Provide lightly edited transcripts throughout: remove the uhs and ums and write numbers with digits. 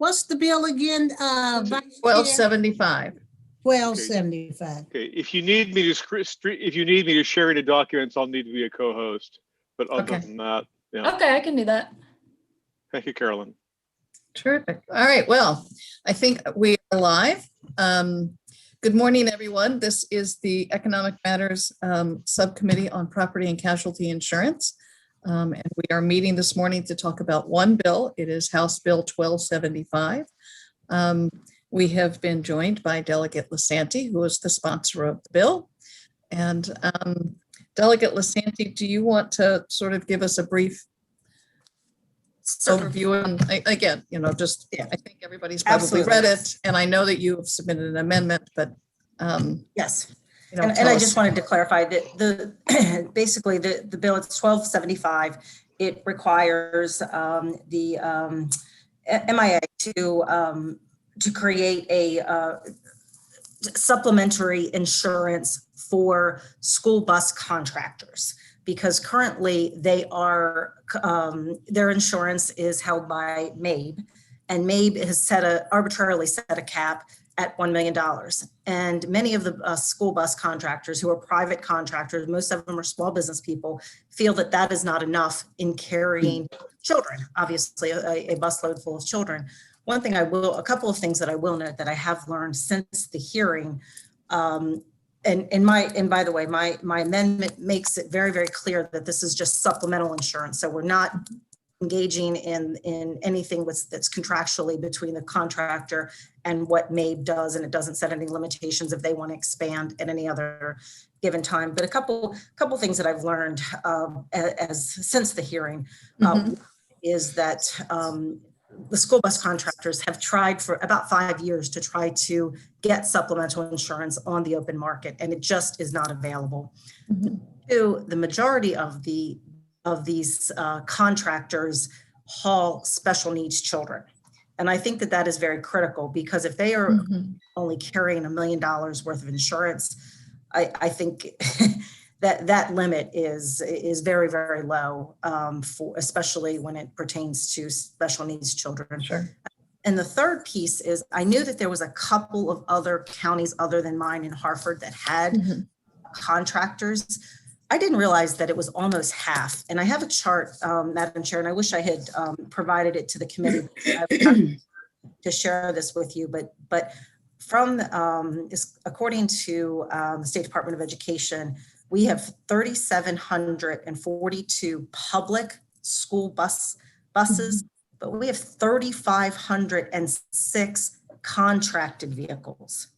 What's the bill again? Vice Chair? 1275. 1275. Okay, if you need me to share any documents, I'll need to be a co-host. But other than that, yeah. Okay, I can do that. Thank you, Carolyn. Terrific. All right. Well, I think we are live. Good morning, everyone. This is the Economic Matters Subcommittee on Property and Casualty Insurance. And we are meeting this morning to talk about one bill. It is House Bill 1275. We have been joined by Delegate Lisanti, who is the sponsor of the bill. And Delegate Lisanti, do you want to sort of give us a brief overview? And again, I think everybody's probably read it, and I know that you have submitted an amendment, but yes. And I just wanted to clarify that basically the bill, it's 1275. It requires the MIA to create a supplementary insurance for school bus contractors, because currently they are their insurance is held by MABE, and MABE has arbitrarily set a cap at $1 million. And many of the school bus contractors who are private contractors, most of them are small business people, feel that that is not enough in carrying children, obviously a busload full of children. A couple of things that I will note that I have learned since the hearing, and by the way, my amendment makes it very, very clear that this is just supplemental insurance. So we're not engaging in anything that's contractually between the contractor and what MABE does, and it doesn't set any limitations if they want to expand at any other given time. But a couple things that I've learned since the hearing is that the school bus contractors have tried for about 5 years to try to get supplemental insurance on the open market, and it just is not available. Two, the majority of these contractors haul special needs children. And I think that is very critical, because if they are only carrying $1 million worth of insurance, I think that limit is very, very low, especially when it pertains to special needs children. Sure. And the third piece is, I knew that there was a couple of other counties other than mine in Hartford that had contractors. I didn't realize that it was almost half. And I have a chart, Madam Chair, and I wish I had provided it to the committee to share this with you. But from according to the State Department of Education, we have 3,742 public school buses, but we have 3,506 contracted vehicles.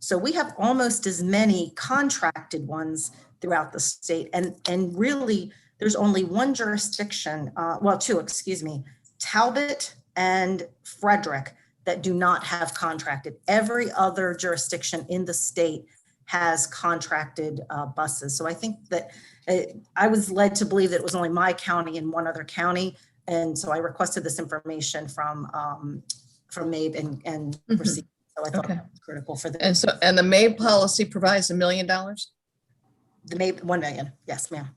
So we have almost as many contracted ones throughout the state. And really, there's only one jurisdiction, two, Talbot and Frederick, that do not have contracted. Every other jurisdiction in the state has contracted buses. So I think that I was led to believe that it was only my county and one other county. And so I requested this information from MABE and received. So I thought that was critical for this. And the MABE policy provides $1 million? The MABE, 1 million. Yes, ma'am.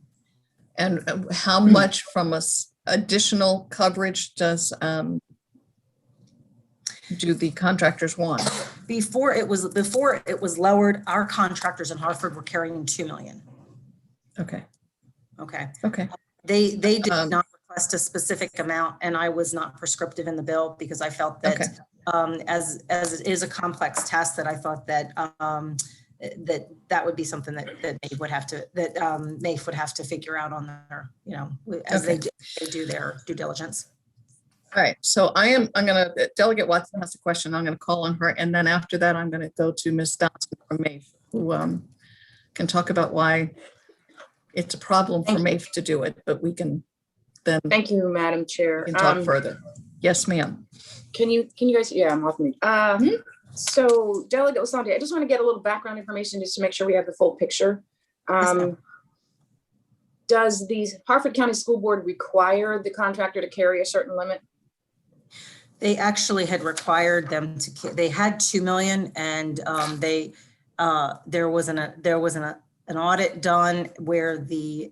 And how much from additional coverage do the contractors want? Before it was lowered, our contractors in Hartford were carrying $2 million. Okay. They did not request a specific amount, and I was not prescriptive in the bill, because I felt that as it is a complex task, that I thought that that would be something that MABE would have to MAIF would have to figure out on their, as they do their due diligence. All right, so Delegate Watson has a question. I'm going to call on her, and then after that, I'm going to go to Ms. Dodson from MAIF, who can talk about why it's a problem for MAIF to do it, but we can then. Thank you, Madam Chair. We can talk further. Yes, ma'am. Can you guys? Yeah, I'm off mute. So, Delegate Lisanti, I just want to get a little background information just to make sure we have the full picture. Does the Hartford County School Board require the contractor to carry a certain limit? They actually had required them to. They had 2 million, and there was an audit done where the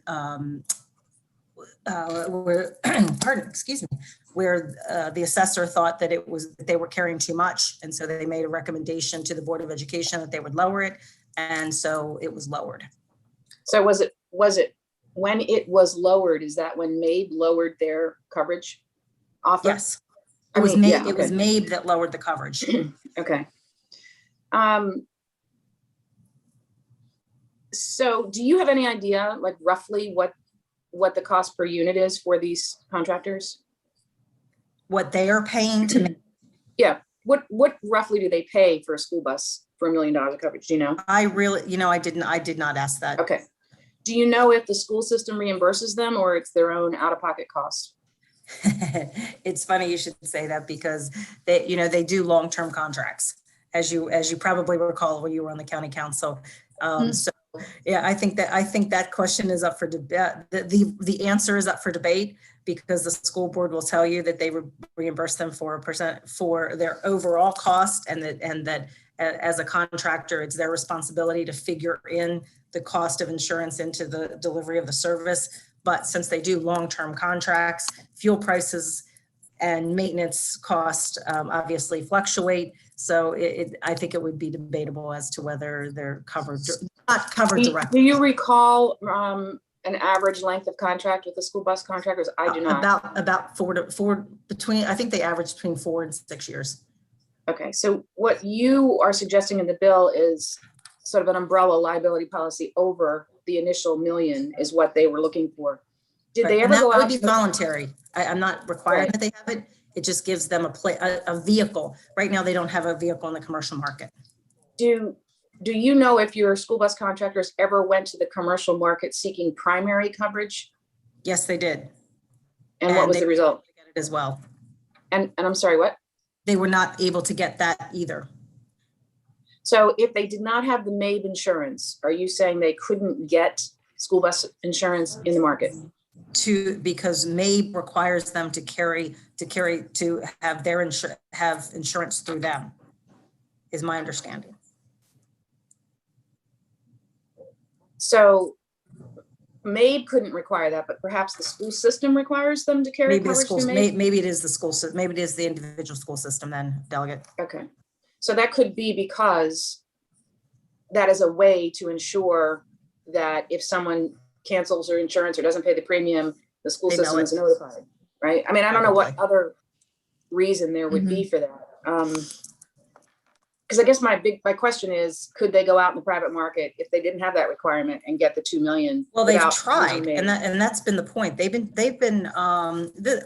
where the assessor thought that they were carrying too much. And so they made a recommendation to the Board of Education that they would lower it. And so it was lowered. So was it when it was lowered, is that when MABE lowered their coverage offer? Yes. It was MABE that lowered the coverage. Okay. So do you have any idea, like roughly what the cost per unit is for these contractors? What they are paying to me. Yeah. What roughly do they pay for a school bus for $1 million of coverage? Do you know? I did not ask that. Okay. Do you know if the school system reimburses them or it's their own out-of-pocket cost? It's funny you should say that because they do long-term contracts, as you probably recall when you were on the county council. So yeah, I think that question is up for debate. The answer is up for debate because the school board will tell you that they reimburse them for 1% for their overall cost, and that as a contractor, it's their responsibility to figure in the cost of insurance into the delivery of the service. But since they do long-term contracts, fuel prices and maintenance cost obviously fluctuate. So I think it would be debatable as to whether they're not covered directly. Do you recall an average length of contract with the school bus contractors? I do not. About I think they average between 4 and 6 years. Okay, so what you are suggesting in the bill is sort of an umbrella liability policy over the initial $1 million is what they were looking for. Did they ever go out? That would be voluntary. I'm not requiring that they have it. It just gives them a vehicle. Right now, they don't have a vehicle in the commercial market. Do you know if your school bus contractors ever went to the commercial market seeking primary coverage? Yes, they did. And what was the result? Get it as well. And I'm sorry, what? They were not able to get that either. So if they did not have the MABE insurance, are you saying they couldn't get school bus insurance in the market? Because MABE requires them to have their have insurance through them, is my understanding. So MABE couldn't require that, but perhaps the school system requires them to carry coverage through MABE? Maybe it is the school system. Maybe it is the individual school system then, Delegate. Okay. So that could be because that is a way to ensure that if someone cancels their insurance or doesn't pay the premium, the school system is notified, right? I mean, I don't know what other reason there would be for that. Because I guess my question is, could they go out in the private market if they didn't have that requirement and get the $2 million? Well, they've tried, and that's been the point.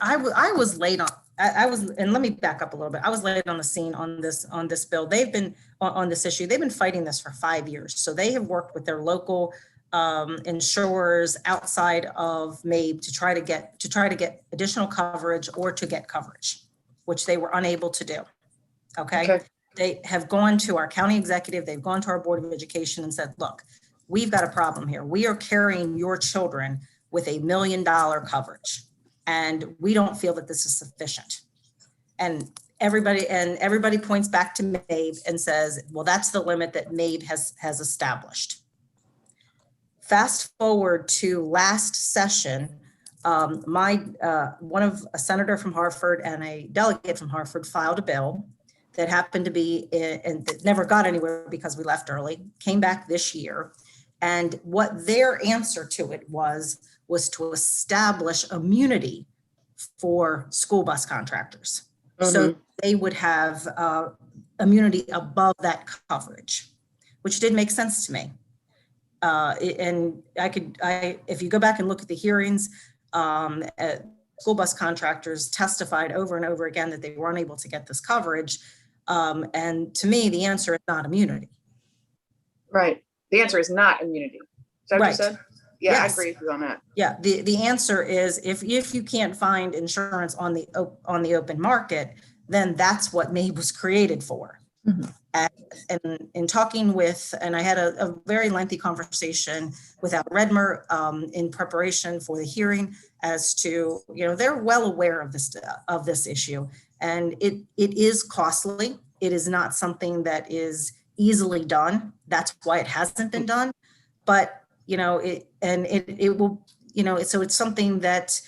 I was late on. And let me back up a little bit. I was late on the scene on this bill. They've been on this issue. They've been fighting this for 5 years. So they have worked with their local insurers outside of MABE to try to get additional coverage or to get coverage, which they were unable to do. Okay. They have gone to our county executive. They've gone to our Board of Education and said, look, we've got a problem here. We are carrying your children with $1 million coverage. And we don't feel that this is sufficient. And everybody points back to MABE and says, well, that's the limit that MABE has established. Fast forward to last session, a senator from Hartford and a delegate from Hartford filed a bill that happened to be and that never got anywhere because we left early, came back this year. And what their answer to it was to establish immunity for school bus contractors. Mm-hmm. So they would have immunity above that coverage, which did make sense to me. And if you go back and look at the hearings, school bus contractors testified over and over again that they were unable to get this coverage. And to me, the answer is not immunity. Right. The answer is not immunity. Is that what you said? Yeah, yes. I agree with you on that. Yeah, the answer is if you can't find insurance on the open market, then that's what MABE was created for. Mm-hmm. And in talking with, and I had a very lengthy conversation with Al Redmer in preparation for the hearing as to, they're well aware of this issue, and it is costly. It is not something that is easily done. That's why it hasn't been done. But it will, so it's something that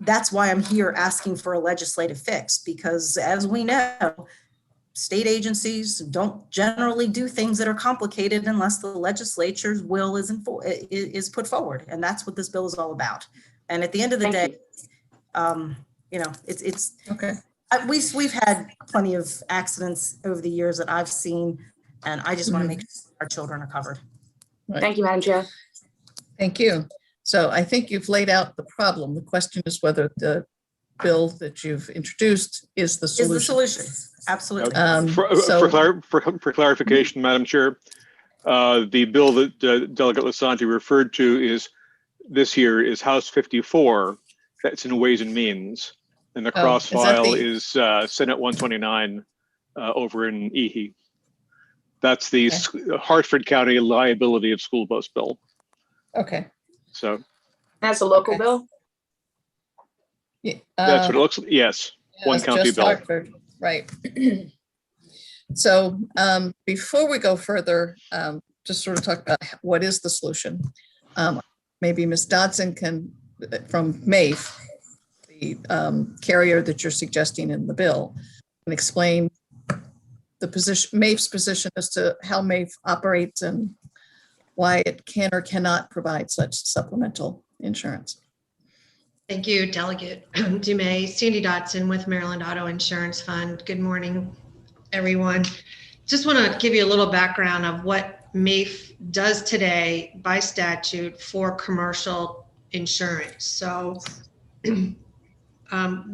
that's why I'm here asking for a legislative fix, because as we know, state agencies don't generally do things that are complicated unless the legislature's will is put forward. And that's what this bill is all about. And at the end of the Thank day, you. it's Okay. we've had plenty of accidents over the years that I've seen, and I just want to make sure our children are covered. Thank you, Madam Chair. Thank you. So I think you've laid out the problem. The question is whether the bill that you've introduced is the Is solution. the solution. Absolutely. For clarification, Madam Chair, the bill that Delegate Lasanti referred to this year is House 54. That's in Ways and Means. And the cross file is Senate 129 over in EHE. That's the Hartford County liability of school bus bill. Okay. So That's a local bill? Yeah, that's what it looks like. Yes, one it's county just bill. Hartford, right. So before we go further, just sort of talk about what is the solution. Maybe Ms. Dodson can, from MAIF, the carrier that you're suggesting in the bill, and explain the position, MAIF's position as to how MAIF operates and why it can or cannot provide such supplemental insurance. Thank you, Delegate Dumais. Sandy Dotson with Maryland Auto Insurance Fund. Good morning, everyone. Just want to give you a little background of what MAIF does today by statute for commercial insurance. So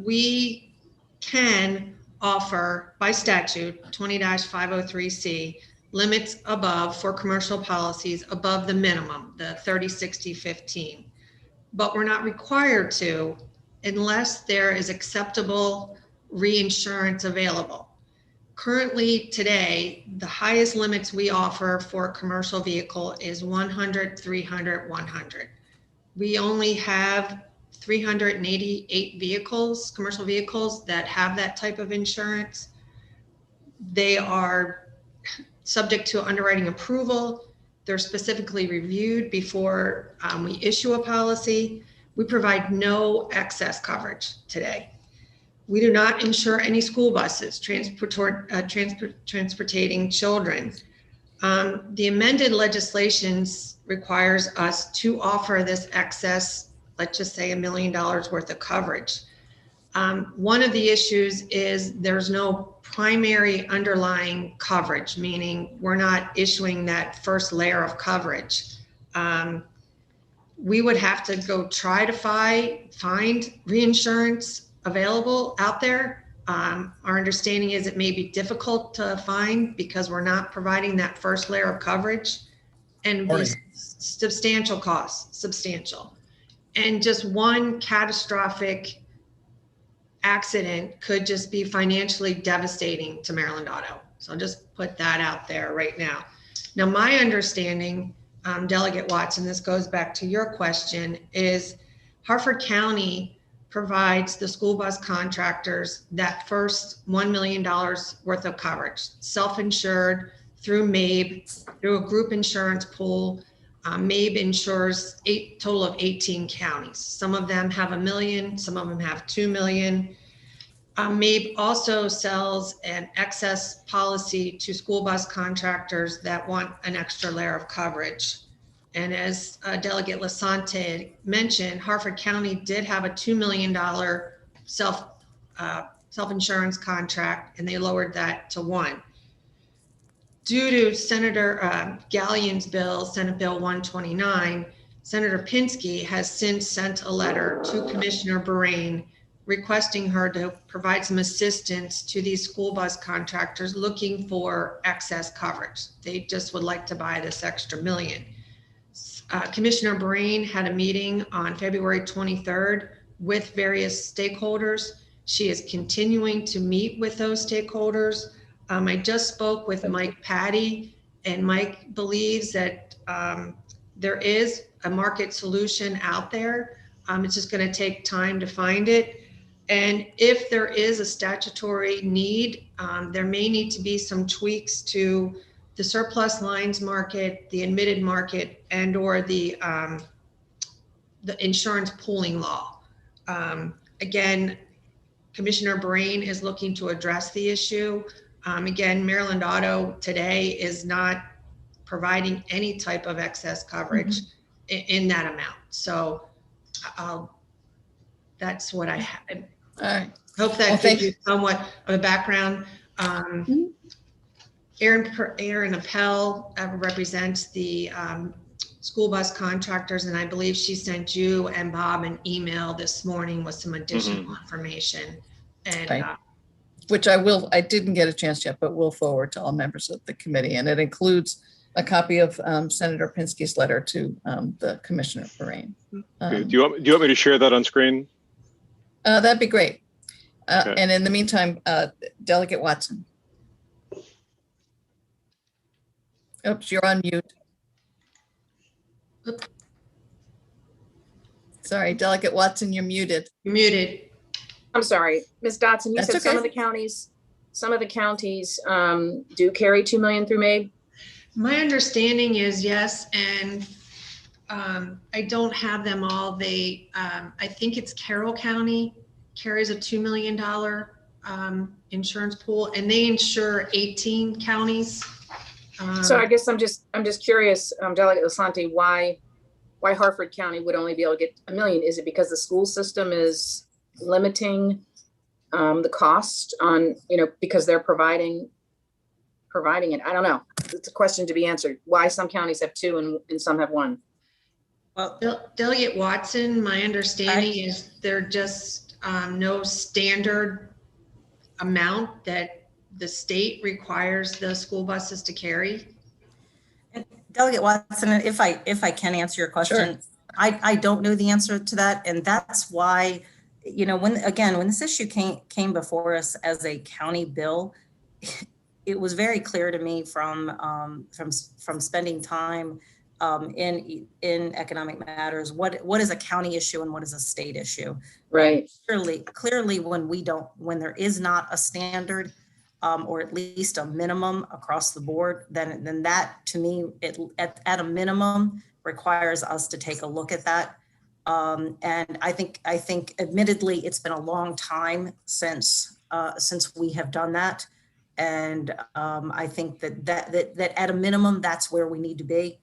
we can offer by statute 20-503C limits above for commercial policies above the minimum, the 30-60-15. But we're not required to unless there is acceptable reinsurance available. Currently today, the highest limits we offer for a commercial vehicle is 100, 300, 100. We only have 388 vehicles, commercial vehicles that have that type of insurance. They are subject to underwriting approval. They're specifically reviewed before we issue a policy. We provide no excess coverage today. We do not insure any school buses transporting children. The amended legislation requires us to offer this excess, let's just say $1 million worth of coverage. One of the issues is there's no primary underlying coverage, meaning we're not issuing that first layer of coverage. We would have to go try to find reinsurance available out there. Our understanding is it may be difficult to find because we're not providing that first layer of coverage, and be substantial costs, substantial. And just one catastrophic accident could just be financially devastating to Maryland Auto. So I'll just put that out there right now. Now, my understanding, Delegate Watson, this goes back to your question, is Hartford County provides the school bus contractors that first $1 million worth of coverage, self-insured through MABE, through a group insurance pool. MABE insures total of 18 counties. Some of them have $1 million, some of them have $2 million. MABE also sells an excess policy to school bus contractors that want an extra layer of coverage. And as Delegate Lasanti mentioned, Hartford County did have a $2 million self-insurance contract, and they lowered that to $1 million. Due to Senator Gallion's bill, Senate Bill 129, Senator Pinsky has since sent a letter to Commissioner Bahrain requesting her to provide some assistance to these school bus contractors looking for excess coverage. They just would like to buy this extra $1 million. Commissioner Bahrain had a meeting on February 23rd with various stakeholders. She is continuing to meet with those stakeholders. I just spoke with Mike Patty, and Mike believes that there is a market solution out there. It's just going to take time to find it. And if there is a statutory need, there may need to be some tweaks to the surplus lines market, the admitted market, and or the insurance pooling law. Again, Commissioner Brain is looking to address the issue. Again, Maryland Auto today is not providing any type of excess coverage in that amount. So that's what I have. All right. Hope that Well, gives you somewhat of a background. Erin Appel represents the school bus contractors, and I believe she sent you and Bob an email this morning with some additional information. And Right. Which I didn't get a chance yet, but will forward to all members of the committee. And it includes a copy of Senator Pinsky's letter to the Commissioner Brain. Do you want me to share that on screen? That'd be great. Okay. And in the meantime, Delegate Watson. Oops, you're on mute. Sorry, Delegate Watson, you're muted. you're muted. I'm sorry, Ms. Dotson, you That's said some okay. of the counties do carry 2 million through MABE? My understanding is yes, and I don't have them all. They, I think it's Carroll County carries a $2 million insurance pool, and they insure 18 counties. So I guess I'm just curious, Delegate Lasante, why Hartford County would only be able to get $1 million? Is it because the school system is limiting the cost on, because they're providing it? I don't know. It's a question to be answered. Why some counties have 2 and some have 1? Well, Delegate Watson, my understanding is they're just no standard amount that the state requires the school buses to carry. Delegate Watson, if I can answer your question, Sure. I don't know the answer to that. And that's why, when this issue came before us as a county bill, it was very clear to me from spending time in economic matters, what is a county issue and what is a state issue. Right. Clearly when there is not a standard, or at least a minimum across the board, then that to me, at a minimum requires us to take a look at that. And I think admittedly, it's been a long time since we have done that. And I think that at a minimum, that's where we need to be.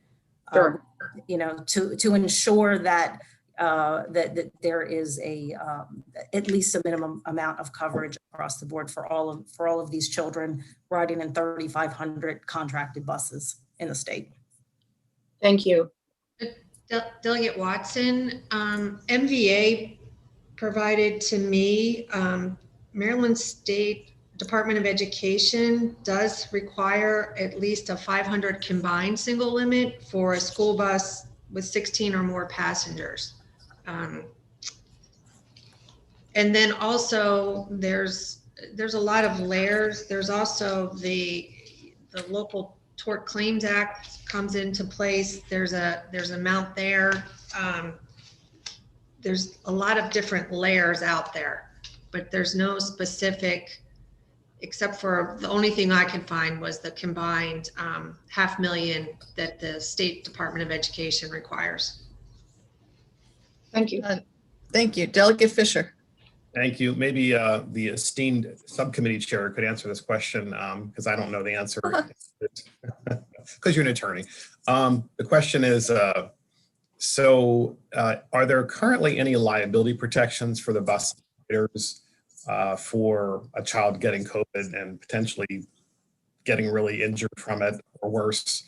Sure. To ensure that that there is at least a minimum amount of coverage across the board for all of these children riding in 3,500 contracted buses in the state. Thank you. Delegate Watson, MVA provided to me, Maryland State Department of Education does require at least a 500 combined single limit for a school bus with 16 or more passengers. And then also there's a lot of layers. There's also the Local Tort Claims Act comes into place. There's amount there. There's a lot of different layers out there, but there's no specific, except for the only thing I could find was the combined $500,000 that the State Department of Education requires. Thank you. Thank you. Delegate Fisher. Thank you. Maybe the esteemed subcommittee chair could answer this question because I don't know the answer because you're an attorney. The question is, are there currently any liability protections for the bus operators for a child getting COVID and potentially getting really injured from it or worse?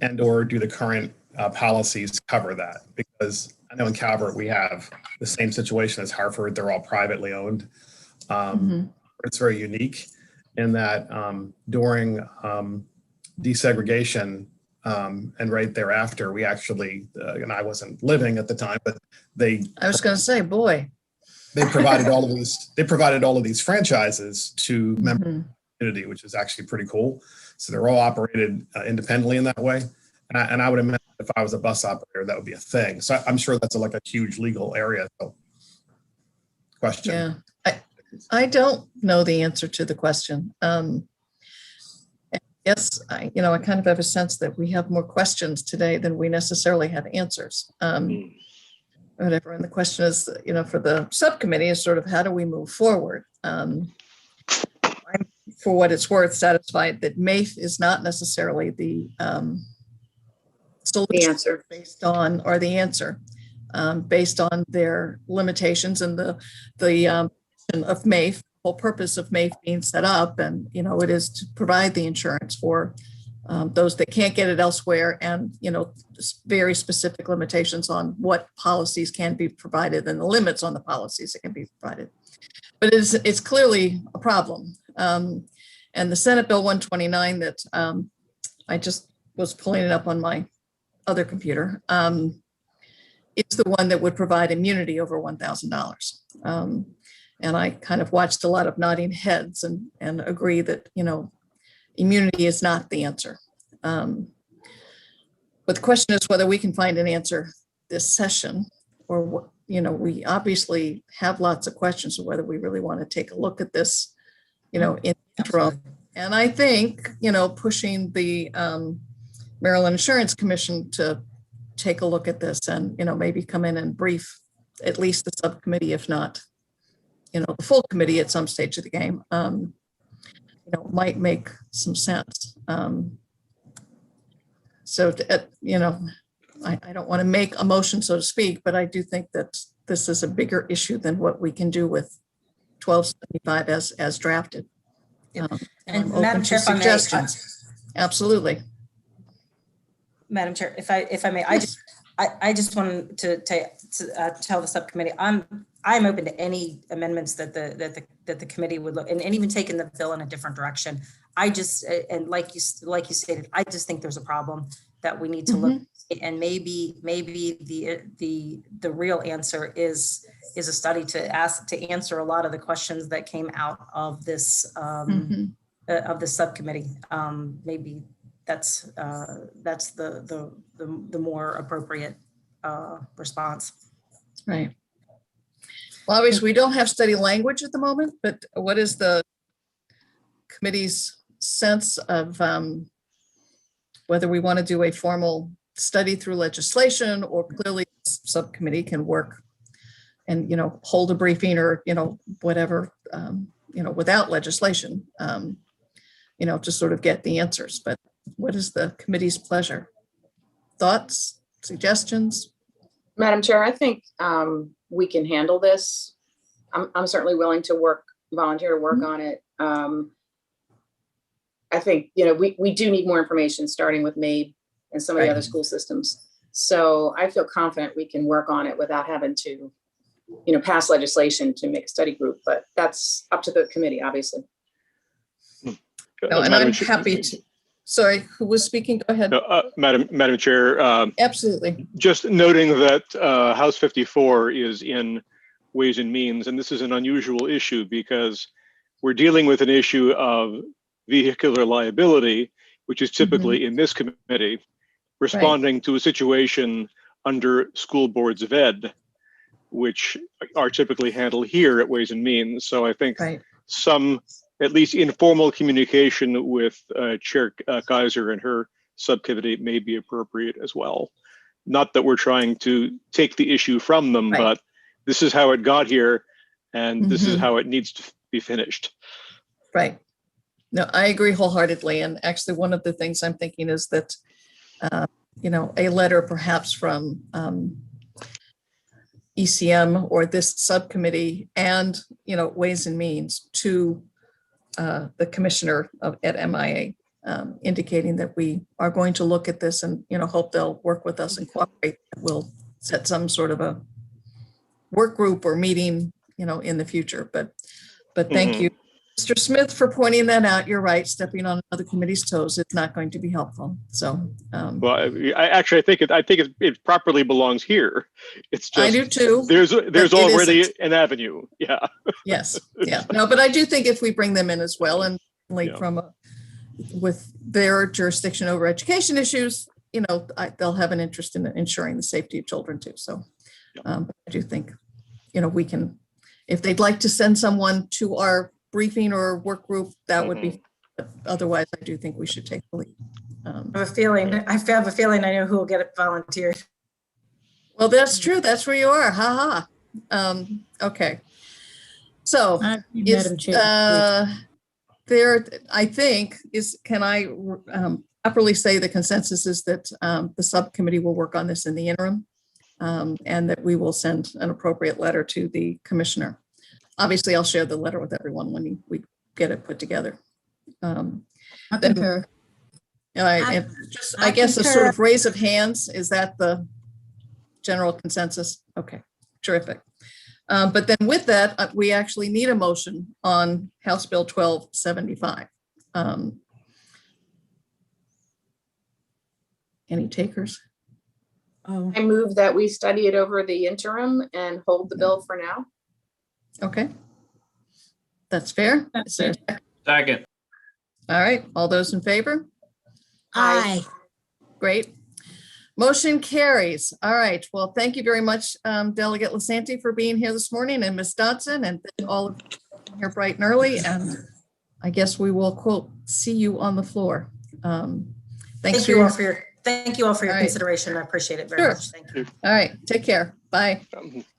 And or do the current policies cover that? Because I know in Calvert we have the same situation as Hartford. They're all privately owned. It's very unique in that during desegregation and right thereafter, we actually, and I wasn't living at the time, but I was going to say, boy. They provided all of these franchises to members of the community, which is actually pretty cool. So they're all operated independently in that way. And I would imagine if I was a bus operator, that would be a thing. So I'm sure that's like a huge legal area. So question. Yeah, I don't know the answer to the question. Yes, I kind of have a sense that we have more questions today than we necessarily have answers. whatever. And the question is, for the subcommittee is sort of how do we move forward? I'm, for what it's worth, satisfied that MAIF is not necessarily the solution answer. based on, or the answer based on their limitations and the of MAIF. Whole purpose of MAIF being set up, and it is to provide the insurance for those that can't get it elsewhere, and very specific limitations on what policies can be provided and the limits on the policies that can be provided. But it's clearly a problem. And the Senate Bill 129 that I just was pulling it up on my other computer is the one that would provide immunity over $1,000. And I kind of watched a lot of nodding heads and agree that, immunity is not the answer. But the question is whether we can find an answer this session, or, we obviously have lots of questions of whether we really want to take a look at this, in interim. And I think, pushing the Maryland Insurance Commission to take a look at this and, maybe come in and brief at least the subcommittee, if not, the full committee at some stage of the game, might make some sense. So, I don't want to make a motion, so to speak, but I do think that this is a bigger issue than what we can do with 1275 as drafted. And I'm open Madam to Chair, if I may, suggestions. Absolutely. Madam Chair, if I may, I just wanted to tell the subcommittee I'm open to any amendments that the committee would look and even taking the bill in a different direction. I just, and like you stated, I just think there's a problem that we need to look at, and maybe the real answer is a study to answer a lot of the questions that came out of this of the subcommittee. Maybe that's the more appropriate response. Right. Well, obviously, we don't have study language at the moment, but what is the committee's sense of whether we want to do a formal study through legislation, or clearly subcommittee can work and, hold a briefing or, whatever, without legislation, to sort of get the answers. But what is the committee's pleasure? Thoughts, suggestions? Madam Chair, I think we can handle this. I'm certainly willing to volunteer to work on it. I think, we do need more information, starting with MAIB and some of the other school systems. So I feel confident we can work on it without having to, pass legislation to make a study group, but that's up to the committee, obviously. No, and I'm happy to. Sorry, who was speaking? Go ahead. Madam Chair. Absolutely. Just noting that House 54 is in Ways and Means, and this is an unusual issue because we're dealing with an issue of vehicular liability, which is typically in this committee, responding to a situation under school boards of ed, which are typically handled here at Ways and Means. So I think some, at least informal communication with Chair Kaiser and her subcommittee may be appropriate as well. Not that we're trying to take the issue from them, but this is how it got here, and this is how it needs to be finished. Right. No, I agree wholeheartedly. And actually, one of the things I'm thinking is that, a letter perhaps from ECM or this subcommittee and, Ways and Means to the commissioner at MIA, indicating that we are going to look at this and, hope they'll work with us and cooperate. We'll set some sort of a work group or meeting, in the future. But thank you, Mr. Smith, for pointing that out. You're right. Stepping on another committee's toes is not going to be helpful. So, well, I think it properly belongs here. It's just, I do too. There's already an avenue. Yeah. Yes. Yeah. No, but I do think if we bring them in as well, and like with their jurisdiction over education issues, they'll have an interest in ensuring the safety of children too. So, I do think, we can, if they'd like to send someone to our briefing or work group, that would be, otherwise I do think we should take the lead. I have a feeling I know who will get it volunteered. Well, that's true. That's where you are. Ha ha. Okay. So Madam is, Chair. there, I think, can I properly say the consensus is that the subcommittee will work on this in the interim, and that we will send an appropriate letter to the commissioner. Obviously, I'll share the letter with everyone when we get it put together. I concur. All right, I- and just, I I guess a sort concur. of raise of hands, is that the general consensus? Okay, terrific. But then with that, we actually need a motion on House Bill 1275. Any takers? Oh, I move that we study it over the interim and hold the bill for now. Okay. That's fair. Is there a second? Second. All right, all those in favor? Aye. Great. Motion carries. All right. Well, thank you very much, Delegate Lasanti, for being here this morning, and Ms. Dodson, and all of you here bright and early. And I guess we will, quote, see you on the floor. Thanks Thank for you your, all for your, thank you all for your All right. consideration. I appreciate it very Sure. much. Thank you. all right. Take care. Bye.